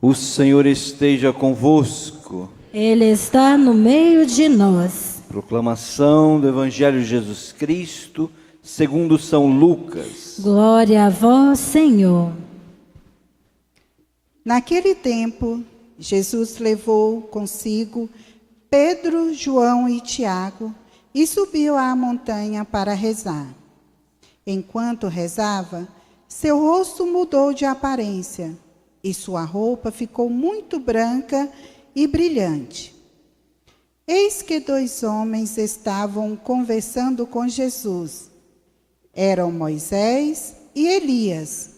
O Senhor esteja convosco. Ele está no meio de nós. Proclamação do Evangelho de Jesus Cristo, segundo São Lucas. Glória a vós, Senhor. Naquele tempo, Jesus levou consigo Pedro, João e Tiago e subiu à montanha para rezar. Enquanto rezava, seu rosto mudou de aparência e sua roupa ficou muito branca e brilhante. Eis que 2 homens estavam conversando com Jesus. Eram Moisés e Elias.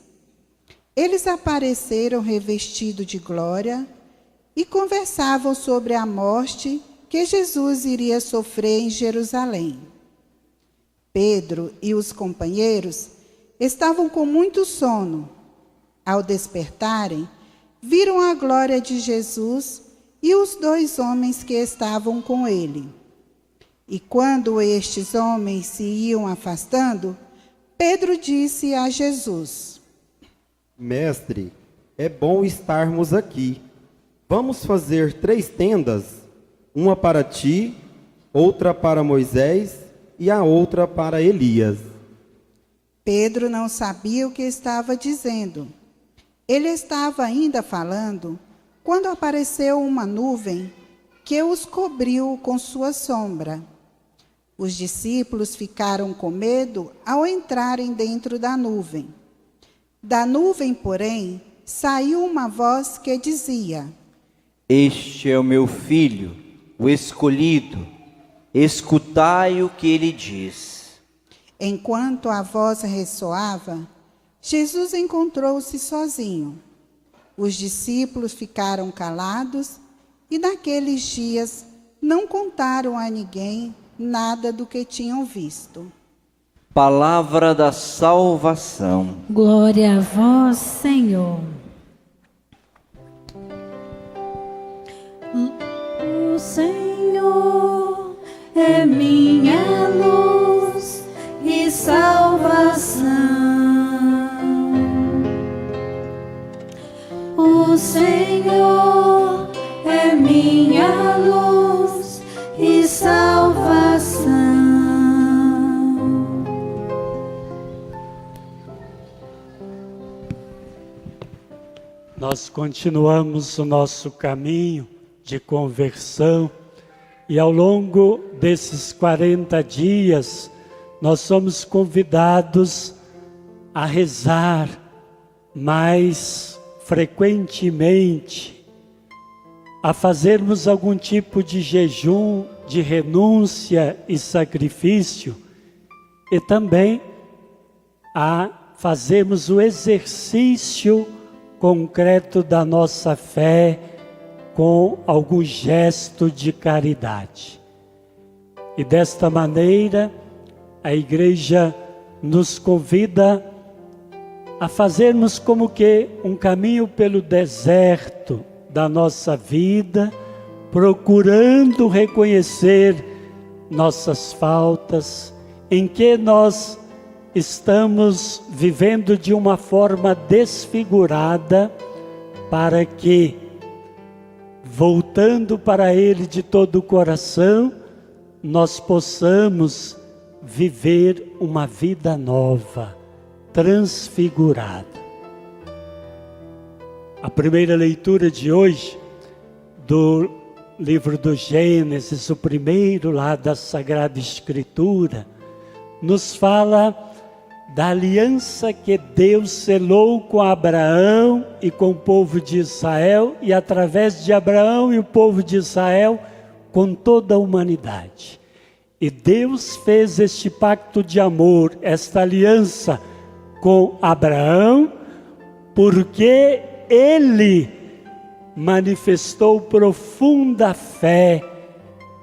Eles apareceram revestidos de glória e conversavam sobre a morte que Jesus iria sofrer em Jerusalém. Pedro e os companheiros estavam com muito sono. Ao despertarem, viram a glória de Jesus e os 2 homens que estavam com ele. E quando estes homens se iam afastando, Pedro disse a Jesus: Mestre, é bom estarmos aqui. Vamos fazer 3 tendas, uma para ti, outra para Moisés e a outra para Elias. Pedro não sabia o que estava dizendo. Ele estava ainda falando quando apareceu uma nuvem que os cobriu com sua sombra. Os discípulos ficaram com medo ao entrarem dentro da nuvem. Da nuvem, porém, saiu uma voz que dizia: Este é o meu filho, o escolhido. Escutai o que ele diz. Enquanto a voz ressoava, Jesus encontrou-se sozinho. Os discípulos ficaram calados e naqueles dias não contaram a ninguém nada do que tinham visto. Palavra da salvação. Glória a vós, Senhor. O Senhor é minha luz e salvação. O Senhor é minha luz e salvação. Nós continuamos o nosso caminho de conversão e ao longo desses 40 dias nós somos convidados a rezar mais frequentemente, a fazermos algum tipo de jejum, de renúncia e sacrifício e também a fazermos o exercício concreto da nossa fé com algum gesto de caridade. E desta maneira, a Igreja nos convida a fazermos como que um caminho pelo deserto da nossa vida, procurando reconhecer nossas faltas, em que nós estamos vivendo de uma forma desfigurada, para que, voltando para Ele de todo o coração, nós possamos viver uma vida nova, transfigurada. A primeira leitura de hoje, do livro do Gênesis, o primeiro lá da Sagrada Escritura, nos fala da aliança que Deus selou com Abraão e com o povo de Israel, e através de Abraão e o povo de Israel, com toda a humanidade. E Deus fez este pacto de amor, esta aliança com Abraão, porque ele manifestou profunda fé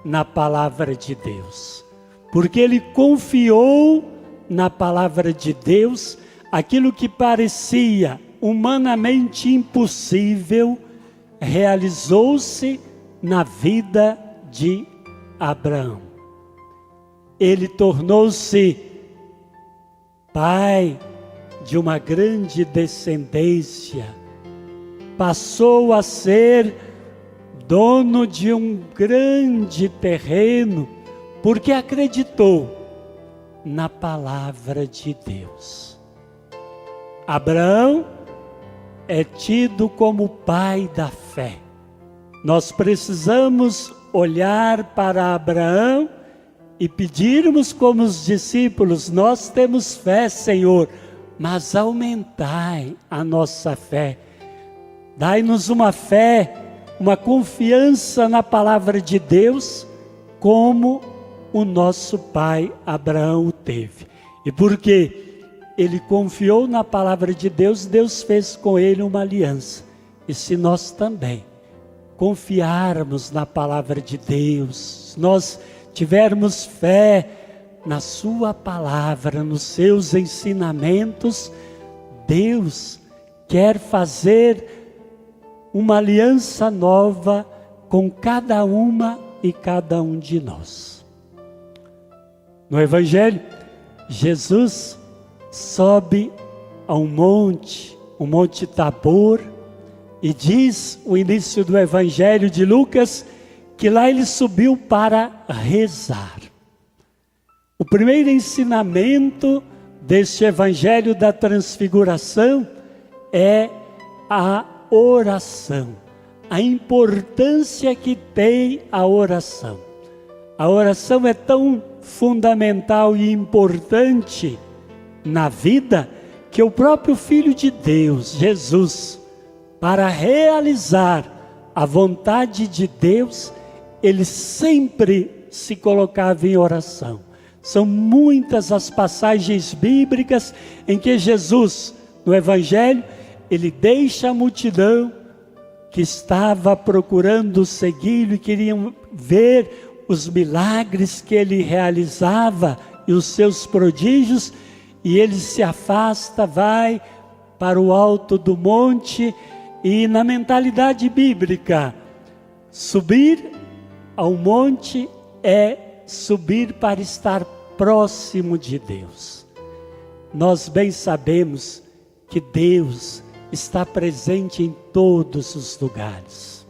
na palavra de Deus. Porque ele confiou na palavra de Deus aquilo que parecia humanamente impossível, realizou-se na vida de Abraão. Ele tornou-se pai de uma grande descendência, passou a ser dono de um grande terreno, porque acreditou na palavra de Deus. Abraão é tido como o pai da fé. Nós precisamos olhar para Abraão e pedirmos como os discípulos: nós temos fé, Senhor, mas aumentai a nossa fé. Dai-nos uma fé, uma confiança na palavra de Deus, como o nosso pai Abraão teve. E porque ele confiou na palavra de Deus, Deus fez com ele uma aliança. E se nós também confiarmos na palavra de Deus, se nós tivermos fé na sua palavra, nos seus ensinamentos, Deus quer fazer uma aliança nova com cada uma e cada um de nós. No Evangelho, Jesus sobe a um monte, o Monte Tabor, e diz o início do Evangelho de Lucas, que lá ele subiu para rezar. O primeiro ensinamento deste Evangelho da Transfiguração é a oração, a importância que tem a oração. A oração é tão fundamental e importante na vida, que o próprio Filho de Deus, Jesus, para realizar a vontade de Deus, ele sempre se colocava em oração. São muitas as passagens bíblicas em que Jesus, no Evangelho, ele deixa a multidão que estava procurando segui-lo e queriam ver os milagres que ele realizava e os seus prodígios, e ele se afasta, vai para o alto do monte. E na mentalidade bíblica, subir ao monte é subir para estar próximo de Deus. Nós bem sabemos que Deus está presente em todos os lugares.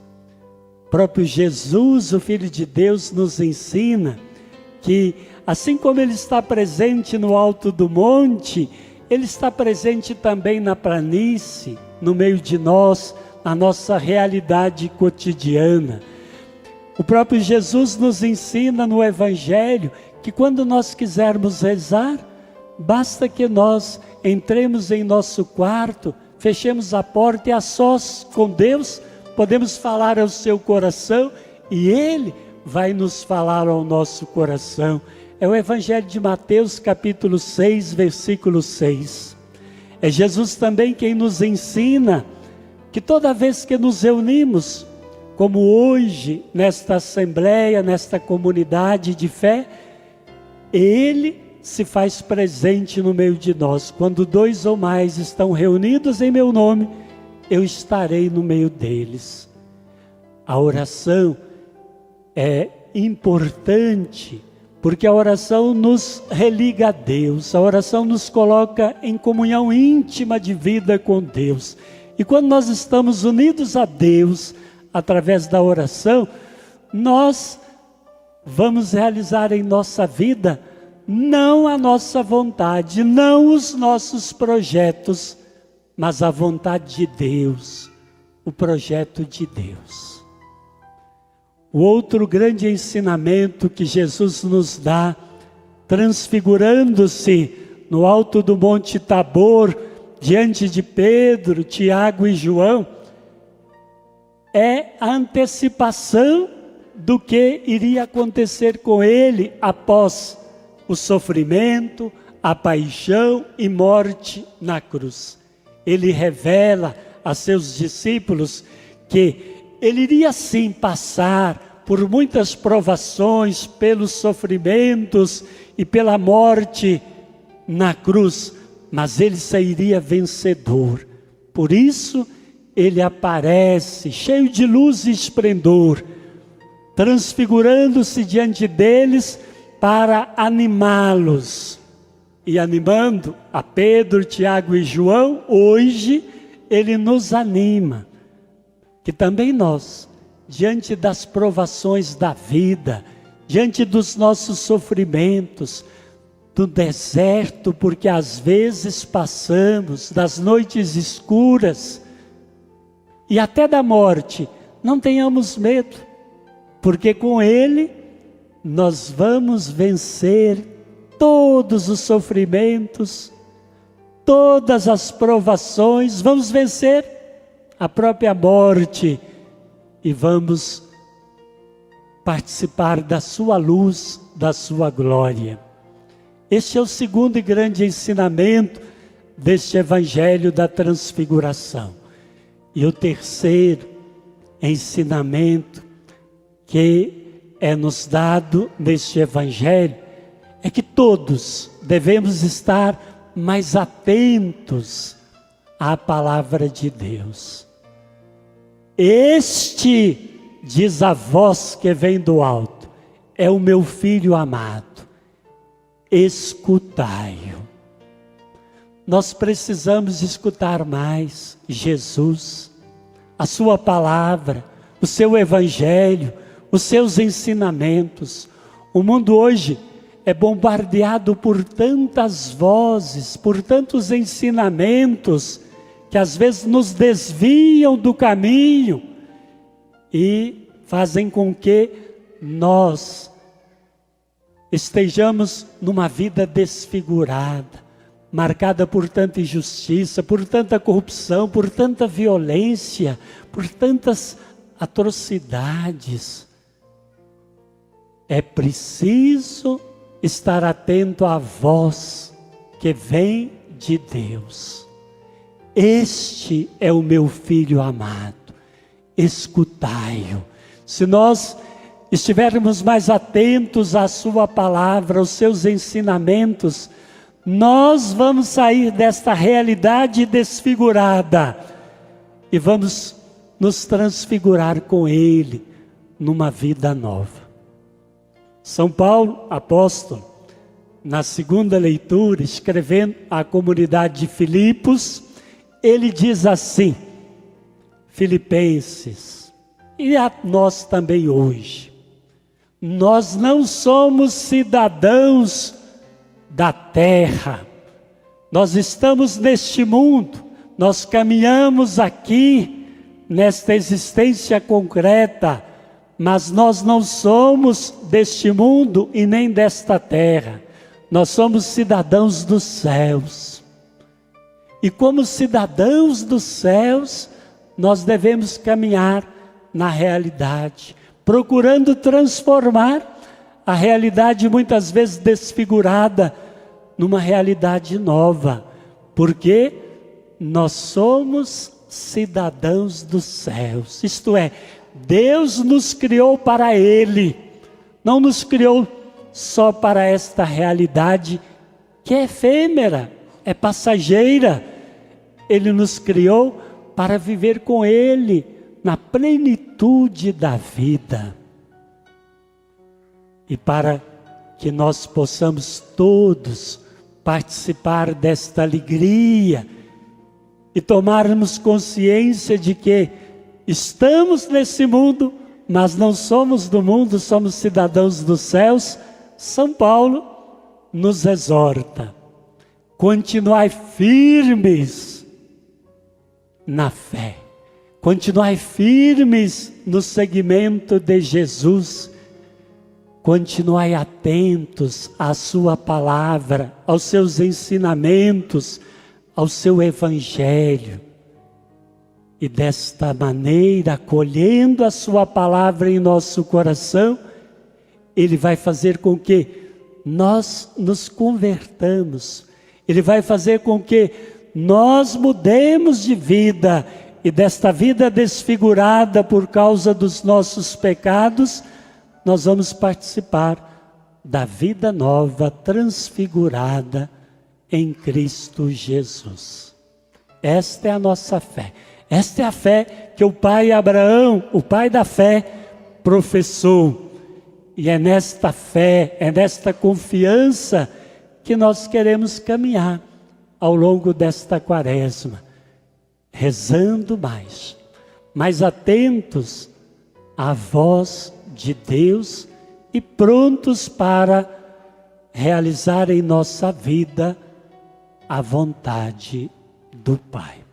O próprio Jesus, o Filho de Deus, nos ensina que, assim como Ele está presente no alto do monte, Ele está presente também na planície, no meio de nós, na nossa realidade cotidiana. O próprio Jesus nos ensina no Evangelho que quando nós quisermos rezar, basta que nós entremos em nosso quarto, fechemos a porta e a sós com Deus, podemos falar ao seu coração e Ele vai nos falar ao nosso coração. É o Evangelho de Mateus, capítulo 6, versículo 6. É Jesus também quem nos ensina que toda vez que nos reunimos, como hoje, nesta assembleia, nesta comunidade de fé, Ele se faz presente no meio de nós. Quando 2 ou mais estão reunidos em meu nome, eu estarei no meio deles. A oração é importante, porque a oração nos religa a Deus, a oração nos coloca em comunhão íntima de vida com Deus. E quando nós estamos unidos a Deus, através da oração, nós vamos realizar em nossa vida não a nossa vontade, não os nossos projetos, mas a vontade de Deus, o projeto de Deus. O outro grande ensinamento que Jesus nos dá, transfigurando-se no alto do Monte Tabor, diante de Pedro, Tiago e João, é a antecipação do que iria acontecer com ele após o sofrimento, a paixão e morte na cruz. Ele revela a seus discípulos que ele iria sim passar por muitas provações, pelos sofrimentos e pela morte na cruz, mas ele sairia vencedor. Por isso, ele aparece cheio de luz e esplendor, transfigurando-se diante deles para animá-los. E animando a Pedro, Tiago e João, hoje ele nos anima. que também nós, diante das provações da vida, diante dos nossos sofrimentos, do deserto, porque às vezes passamos, das noites escuras e até da morte, não tenhamos medo, porque com Ele nós vamos vencer todos os sofrimentos, todas as provações, vamos vencer a própria morte e vamos participar da sua luz, da sua glória. Este é o segundo e grande ensinamento deste Evangelho da Transfiguração. E o terceiro ensinamento que é nos dado neste Evangelho é que todos devemos estar mais atentos à palavra de Deus. Este, diz a voz que vem do alto, é o meu filho amado, escutai-o. Nós precisamos escutar mais Jesus, a sua palavra, o seu evangelho, os seus ensinamentos. O mundo hoje é bombardeado por tantas vozes, por tantos ensinamentos, que às vezes nos desviam do caminho e fazem com que nós estejamos numa vida desfigurada, marcada por tanta injustiça, por tanta corrupção, por tanta violência, por tantas atrocidades. É preciso estar atento à voz que vem de Deus. Este é o meu filho amado, escutai-o. Se nós estivermos mais atentos à sua palavra, aos seus ensinamentos, nós vamos sair desta realidade desfigurada e vamos nos transfigurar com Ele numa vida nova. São Paulo, apóstolo, na segunda leitura, escrevendo à comunidade de Filipos, ele diz assim, Filipenses, e a nós também hoje, nós não somos cidadãos da terra, nós estamos neste mundo, nós caminhamos aqui, nesta existência concreta, mas nós não somos deste mundo e nem desta terra, nós somos cidadãos dos céus. E como cidadãos dos céus, nós devemos caminhar na realidade, procurando transformar a realidade muitas vezes desfigurada numa realidade nova, porque nós somos cidadãos dos céus, isto é, Deus nos criou para Ele, não nos criou só para esta realidade que é efêmera, é passageira. Ele nos criou para viver com Ele na plenitude da vida. E para que nós possamos todos participar desta alegria e tomarmos consciência de que estamos nesse mundo, mas não somos do mundo, somos cidadãos dos céus. São Paulo nos exorta: continuai firmes na fé, continuai firmes no seguimento de Jesus, continuai atentos à sua palavra, aos seus ensinamentos, ao seu evangelho. E desta maneira, acolhendo a sua palavra em nosso coração, Ele vai fazer com que nós nos convertamos. Ele vai fazer com que nós mudemos de vida. E desta vida desfigurada por causa dos nossos pecados, nós vamos participar da vida nova, transfigurada em Cristo Jesus. Esta é a nossa fé. Esta é a fé que o pai Abraão, o pai da fé, professou. E é nesta fé, é nesta confiança que nós queremos caminhar ao longo desta quaresma, rezando mais, mas atentos à voz de Deus e prontos para realizar em nossa vida a vontade do Pai.